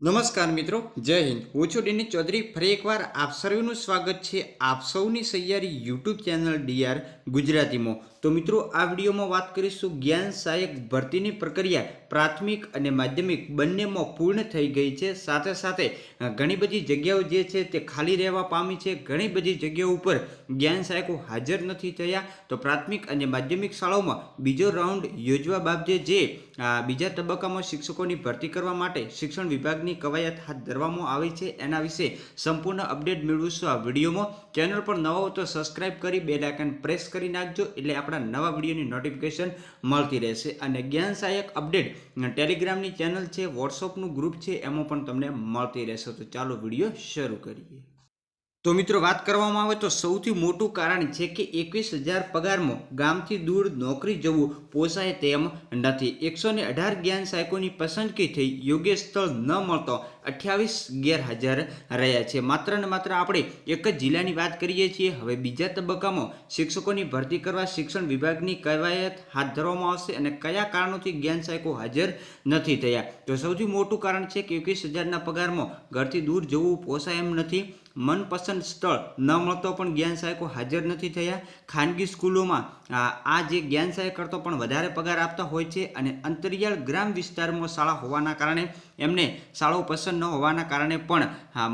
નમસ્કાર મિત્રો, જય હિન્દ। હું છું ડીની ચૌધરી। ફરી એકવાર આપ સર્વેનું સ્વાગત છે આપ સૌની સૈયારી યુટ્યુબ ચેનલ ડીઆર ગુજરાતીમાં। તો મિત્રો, આ વિડીયોમાં વાત કરીશું જ્ઞાન સહાયક ભરતીની પ્રક્રિયા પ્રાથમિક અને માધ્યમિક બંનેમાં પૂર્ણ થઈ ગઈ છે। સાથે સાથે ઘણી બધી જગ્યાઓ જે છે તે ખાલી રહેવા પામી છે। ઘણી બધી જગ્યાઓ ઉપર જ્ઞાન સહાયકો હાજર નથી થયા। તો પ્રાથમિક અને માધ્યમિક શાળાઓમાં બીજો રાઉન્ડ યોજવા બાબતે જે બીજા તબક્કામાં શિક્ષકોની ભરતી કરવા માટે શિક્ષણ વિભાગની કવાયત હાથ ધરવામાં આવી છે એના વિશે સંપૂર્ણ અપડેટ મેળવીશું આ વિડીયોમાં। ચેનલ પર નવા હો તો સબસ્ક્રાઇબ કરી બેલ આઇકન પ્રેસ કરી નાખજો, એટલે આપણા નવા વિડીયોની નોટિફિકેશન મળતી રહેશે। અને જ્ઞાન સહાયક અપડેટ ટેલિગ્રામની ચેનલ છે, વોટ્સઅપનું ગ્રુપ છે, એમાં પણ તમને મળતી રહેશે। તો ચાલો વિડીયો શરૂ કરીએ। તો મિત્રો, વાત કરવામાં આવે તો સૌથી મોટું કારણ છે કે 21,000 પગારમાં ગામથી દૂર નોકરી જવું પોસાય તેમ નથી। 118 જ્ઞાન સહાયકોની પસંદગી થઈ, યોગ્ય સ્થળ ન મળતો 28 ગેરહાજર રહ્યા છે। માત્ર ને માત્ર આપણે એક જ જિલ્લાની વાત કરીએ છીએ। હવે બીજા તબક્કામાં શિક્ષકોની ભરતી કરવા શિક્ષણ વિભાગની કવાયત હાથ ધરવામાં આવશે અને કયા કારણોથી જ્ઞાન સહાયકો હાજર નથી થયા। તો સૌથી મોટું કારણ છે કે 21,000ના પગારમાં ઘરથી દૂર જવું પોસાય એમ નથી। મનપસંદ સ્થળ ન મળતો પણ જ્ઞાન સહાયકો હાજર નથી થયા। ખાનગી સ્કૂલોમાં આ જે જ્ઞાન સહાયક કરતો પણ વધારે પગાર આપતા હોય છે અને અંતરિયાળ ગ્રામ વિસ્તારમાં શાળા હોવાના કારણે એમને શાળાઓ પસંદ ન હોવાના કારણે પણ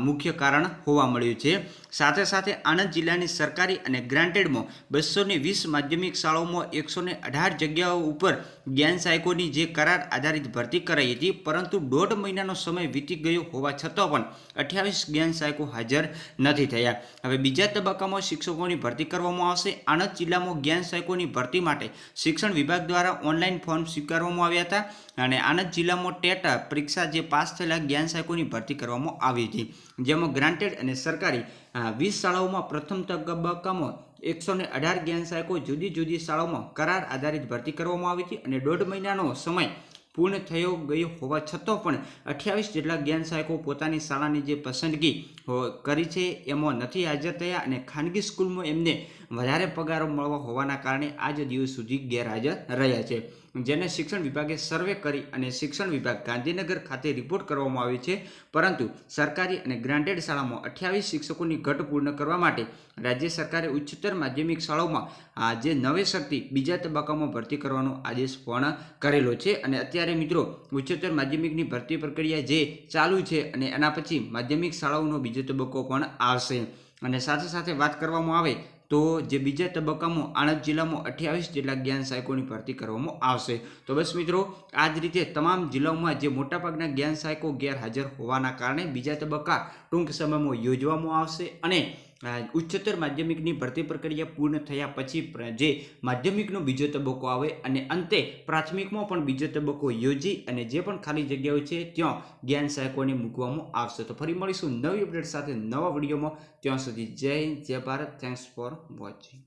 મુખ્ય કારણ હોવા મળ્યું છે। સાથે સાથે આણંદ જિલ્લાની સરકારી અને ગ્રાન્ટેડમાં 220 માધ્યમિક શાળાઓમાં 118 જગ્યાઓ ઉપર જ્ઞાન સહાયકોની જે કરાર આધારિત ભરતી કરાઈ હતી, પરંતુ 1.5 મહિનાનો સમય વીતી ગયો હોવા છતાં પણ 28 જ્ઞાન સહાયકો હાજર નથી થયા। હવે બીજા તબક્કામાં શિક્ષકોની ભરતી કરવામાં આવશે। આણંદ જિલ્લામાં જ્ઞાન સહાયકોની ભરતી માટે શિક્ષણ વિભાગ દ્વારા ઓનલાઈન ફોર્મ સ્વીકારવામાં આવ્યા હતા અને આણંદ જિલ્લામાં ટેટ પરીક્ષા જે પાસ થયેલા જ્ઞાન સહાયકોની ભરતી કરવામાં આવી હતી, જેમાં ગ્રાન્ટેડ અને સરકારી 20 શાળાઓમાં પ્રથમ તબક્કામાં 118 જ્ઞાન સહાયકો જુદી જુદી શાળાઓમાં કરાર આધારિત ભરતી કરવામાં આવી હતી અને 1.5 મહિનાનો સમય પૂર્ણ થયો ગયો હોવા છતાં પણ 28 જેટલા જ્ઞાન સહાયકો પોતાની શાળાની જે પસંદગી કરી છે એમાં નથી હાજર થયા અને ખાનગી સ્કૂલમાં એમને વધારે પગારો મળવા હોવાના કારણે આજ દિવસ સુધી ગેરહાજર રહ્યા છે, જેને શિક્ષણ વિભાગે સર્વે કરી અને શિક્ષણ વિભાગ ગાંધીનગર ખાતે રિપોર્ટ કરવામાં આવ્યો છે। પરંતુ સરકારી અને ગ્રાન્ટેડ શાળામાં 28 શિક્ષકોની ઘટ પૂર્ણ કરવા માટે રાજ્ય સરકારે ઉચ્ચતર માધ્યમિક શાળાઓમાં જે નવેસરથી બીજા તબક્કામાં ભરતી કરવાનો આદેશ પણ કરેલો છે। અને અત્યારે મિત્રો, ઉચ્ચતર માધ્યમિકની ભરતી પ્રક્રિયા જે ચાલુ છે અને એના પછી માધ્યમિક શાળાઓનો બીજો તબક્કો પણ આવશે। અને સાથે સાથે વાત કરવામાં આવે તો જે બીજા તબક્કામાં આણંદ જિલ્લામાં 28 જેટલા જ્ઞાન સહાયકોની ભરતી કરવામાં આવશે। તો બસ મિત્રો, આ જ રીતે તમામ જિલ્લાઓમાં જે મોટાભાગના જ્ઞાન સહાયકો ગેરહાજર હોવાના કારણે બીજા તબક્કા ટૂંક સમયમાં યોજવામાં આવશે અને ઉચ્ચતર માધ્યમિકની ભરતી પ્રક્રિયા પૂર્ણ થયા પછી જે માધ્યમિકનો બીજો તબક્કો આવે અને અંતે પ્રાથમિકમાં પણ બીજો તબક્કો યોજી અને જે પણ ખાલી જગ્યાઓ છે ત્યાં જ્ઞાન સહાયકોને મૂકવામાં આવશે। તો ફરી મળીશું નવી અપડેટ સાથે નવા વિડીયોમાં। ત્યાં સુધી જય હિન્દ, જય ભારત। Thanks for watching.